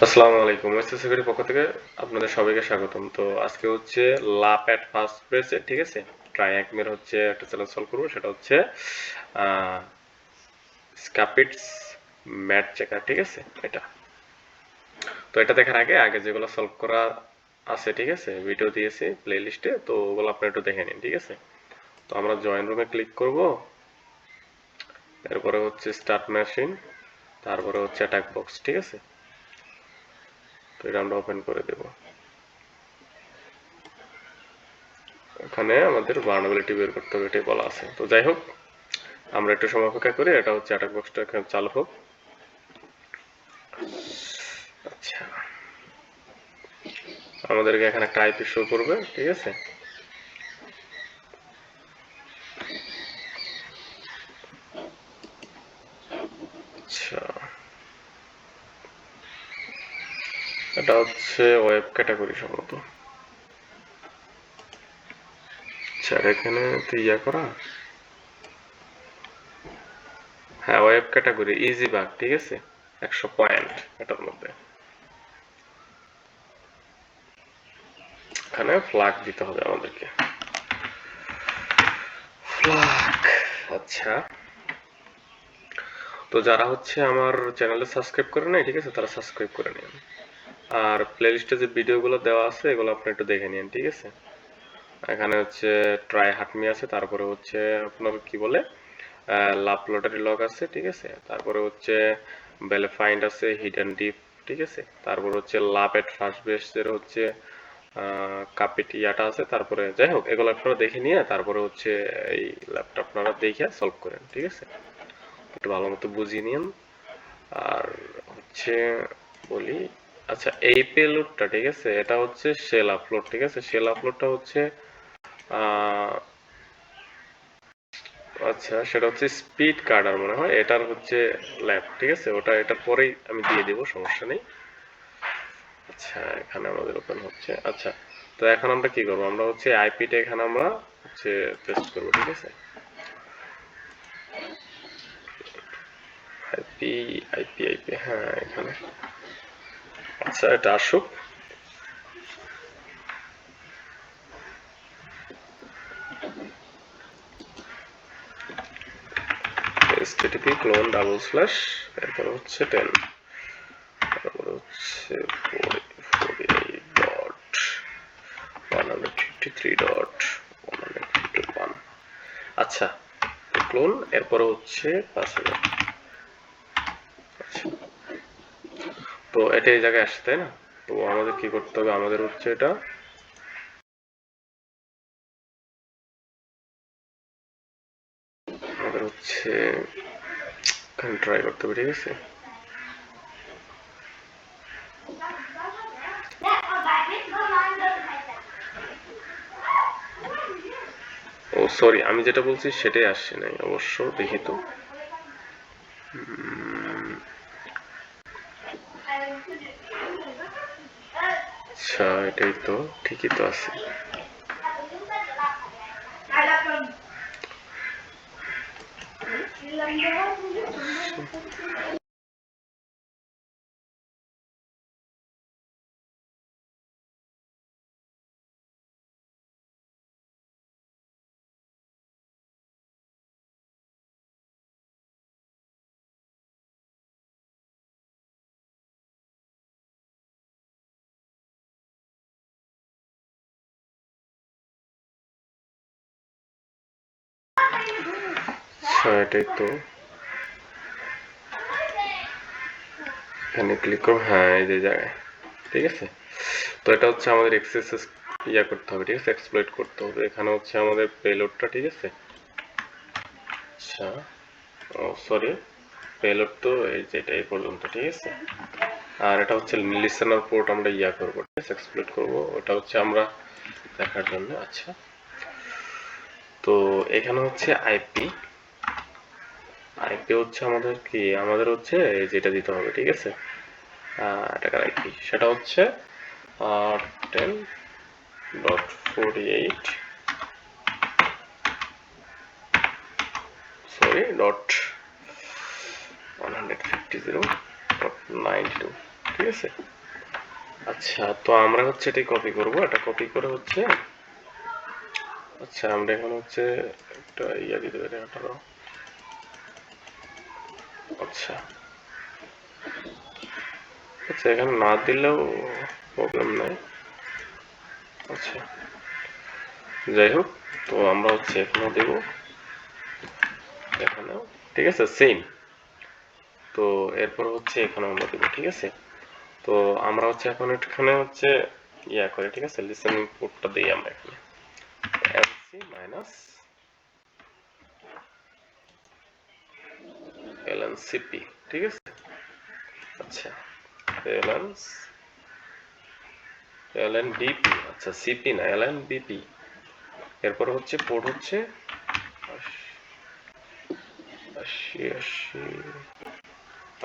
আসসালামু আলাইকুম। এসএস সিকিউরিটির পক্ষ থেকে আপনাদের সবাইকে স্বাগতম। তো আজকে হচ্ছে লাপ এট ফার্স্ট প্রেসে, ঠিক আছে? ট্রাই একমের হচ্ছে একটা চ্যালেঞ্জ সলভ করবো, সেটা হচ্ছে স্কাপিটস ম্যাট চেকার, ঠিক আছে? এটা তো এটা দেখার আগে যেগুলো সলভ করা আছে, ঠিক আছে, ভিডিও দিয়েছি প্লে লিস্টে, তো ওগুলো আপনারা একটু দেখে নিন, ঠিক আছে? তো আমরা জয়েন রুমে ক্লিক করব, এরপরে হচ্ছে স্টার্ট মেশিন, তারপরে হচ্ছে অ্যাটাক বক্স, ঠিক আছে? তো এটা আমরা ওপেন করে দেবো। এখানে আমাদের ভালনারেবিলিটি বের করতে হবে, এটাই বলা আছে। তো যাই হোক, আমরা একটু সময় অপেক্ষা করি, এটা হচ্ছে অ্যাটাক বক্সটা এখানে চালু হোক। আচ্ছা, আমাদেরকে এখানে একটা আইপি শো করবে, ঠিক আছে? আচ্ছা, এটা হচ্ছে ওয়েব ক্যাটাগরি সম্ভবত। আচ্ছা, এখানে তো করা, হ্যাঁ, ওয়েব ক্যাটাগরি ইজি বাগ, ঠিক আছে? 100 পয়েন্ট এটার মধ্যে। এখানে ফ্ল্যাগ দিতে হবে আমাদেরকে, ফ্ল্যাগ। আচ্ছা, তো যারা হচ্ছে আমার চ্যানেলে সাবস্ক্রাইব করে নাই, ঠিক আছে, তারা সাবস্ক্রাইব করে নিন। আর প্লে লিস্টে যে ভিডিওগুলো দেওয়া আছে এগুলো আপনি একটু দেখে নিন, ঠিক আছে? এখানে হচ্ছে ট্রাই হাটমি আছে, তারপরে হচ্ছে আপনার কি বলে লাভ লটারি লগ আছে, ঠিক আছে? তারপরে হচ্ছে বেলে ফাইন্ড আছে, হিডেন ডিপ, ঠিক আছে? তারপর হচ্ছে লাভ এট ফার্স্ট বেসের হচ্ছে কাপিট ইয়াটা আছে। তারপরে যাই হোক, এগুলো আপনারা দেখে নিয়ে তারপরে হচ্ছে এই ল্যাপটপ আপনারা দেখে সলভ করেন, ঠিক আছে? একটু ভালো মতো বুঝিয়ে নিন। আর হচ্ছে বলি, আচ্ছা, এই পেলোডটা, ঠিক আছে, এটা হচ্ছে শেল আপলোড, ঠিক আছে? শেল আপলোডটা হচ্ছে আচ্ছা, সেটা হচ্ছে স্পিড কার্ডার মনে হয়, এটার হচ্ছে ল্যাব, ঠিক আছে? ওটা এটার পরেই আমি দিয়ে দেবো, সমস্যা নেই। আচ্ছা, এখানে আমাদের ওপেন হচ্ছে। আচ্ছা, তো এখন আমরা কি করবো, আমরা হচ্ছে আইপিটা এখানে আমরা হচ্ছে পেস্ট করবো, ঠিক আছে? আইপি আইপি আইপি, হ্যাঁ, এখানে। আচ্ছা, এটা আসুক। http ক্লোন ডাবল স্ল্যাশ, এরপরে হচ্ছে 10, তারপরে হচ্ছে 48.153.151। আচ্ছা, ক্লোন, এরপরে হচ্ছে 5,000। আচ্ছা, তো এটা এই জায়গায় আসছে, তাই না? তো আমাদের কি করতে হবে, আমাদের হচ্ছে এটা আমাদের হচ্ছে এখানে ট্রাই করতে হবে, ঠিক আছে? ও সরি, আমি যেটা বলছি সেটাই আসছে নাই অবশ্য, দেখি তো। আচ্ছা, এটাই তো, ঠিকই তো আছে। আচ্ছা, এটাই তো, এখানে ক্লিক করো, হ্যাঁ, এই যে জায়গায়, ঠিক আছে? তো এটা হচ্ছে আমাদের এক্সেস ইয়া করতে হবে, ঠিক আছে? এক্সপ্লয়েট করতে হবে। এখানে হচ্ছে আমাদের পেলোডটা, ঠিক আছে? আচ্ছা, ও সরি, পেলোড তো এই যেটা এই পর্যন্ত, ঠিক আছে? আর এটা হচ্ছে লিসেনার পোর্ট আমরা ইয়া করবো, ঠিক আছে? এক্সপ্লয়েট করবো, ওটা হচ্ছে আমরা দেখার জন্য। আচ্ছা, তো এখানে হচ্ছে আইপি আইপি হচ্ছে আমাদের কি, আমাদের হচ্ছে যেটা দিতে হবে, ঠিক আছে? এটাকার আইপি সেটা হচ্ছে 10.48, সরি, ডট 150.92, ঠিক আছে? আচ্ছা, তো আমরা হচ্ছে এটাই কপি করব। এটা কপি করে হচ্ছে, আচ্ছা আমরা এখন হচ্ছে একটা ইয়া দিতে পারি 18। আচ্ছা আচ্ছা, এখানে না দিলেও প্রবলেম নাই। আচ্ছা যাই হোক, তো আমরা হচ্ছে এখানেও দেব, এখানেও, ঠিক আছে সেম। তো এরপর হচ্ছে এখানে আমরা দেবো, ঠিক আছে। তো আমরা হচ্ছে এখন এখানে হচ্ছে ইয়া করে, ঠিক আছে, লিসেনিং পোর্টটা দিই আমরা এখানে এলসি মাইনাস এলএনসিপি, ঠিক আছে। আচ্ছা এলএনবিপি, আচ্ছা সিপি না এলএনবিপি। এরপর হচ্ছে পোর্ট হচ্ছে 80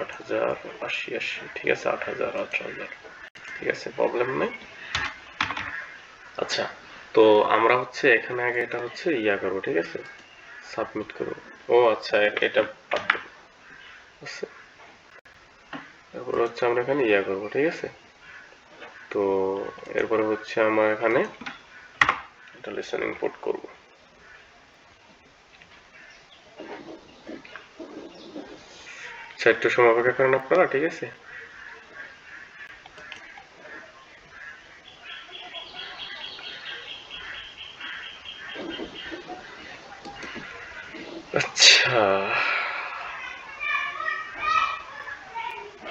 80 80, ঠিক আছে 8000 8000, ঠিক আছে প্রবলেম নেই। আচ্ছা, তো আমরা হচ্ছে এখানে আগে এটা হচ্ছে ইয়া করবো, ঠিক আছে, সাবমিট করবো। ও আচ্ছা, এটা আছে। তারপর হচ্ছে আমরা এখানে ইয়া করবো, ঠিক আছে। তো এরপরে হচ্ছে আমরা এখানে এটা লিসেনিং পোর্ট করবো। আচ্ছা, একটু সময় অপেক্ষা করেন আপনারা, ঠিক আছে। আচ্ছা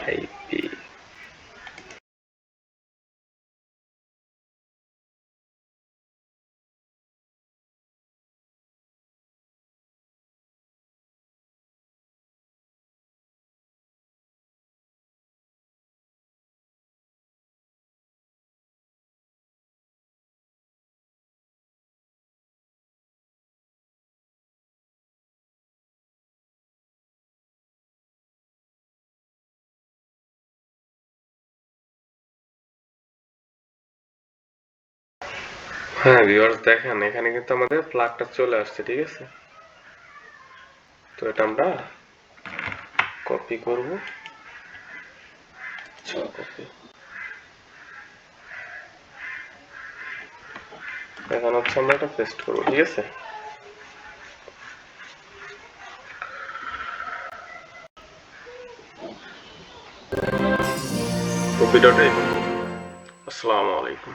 আইপি, হ্যাঁ ভিউয়ার্স দেখেন এখানে কিন্তু আমাদের প্লাগটা চলে আসছে, ঠিক আছে। তো এটা আমরা কপি করব, কপি, এখন হচ্ছে আমরা এটা পেস্ট করব, ঠিক আছে। তো ভিডিওটা এই পর্যন্ত। আসসালামু আলাইকুম।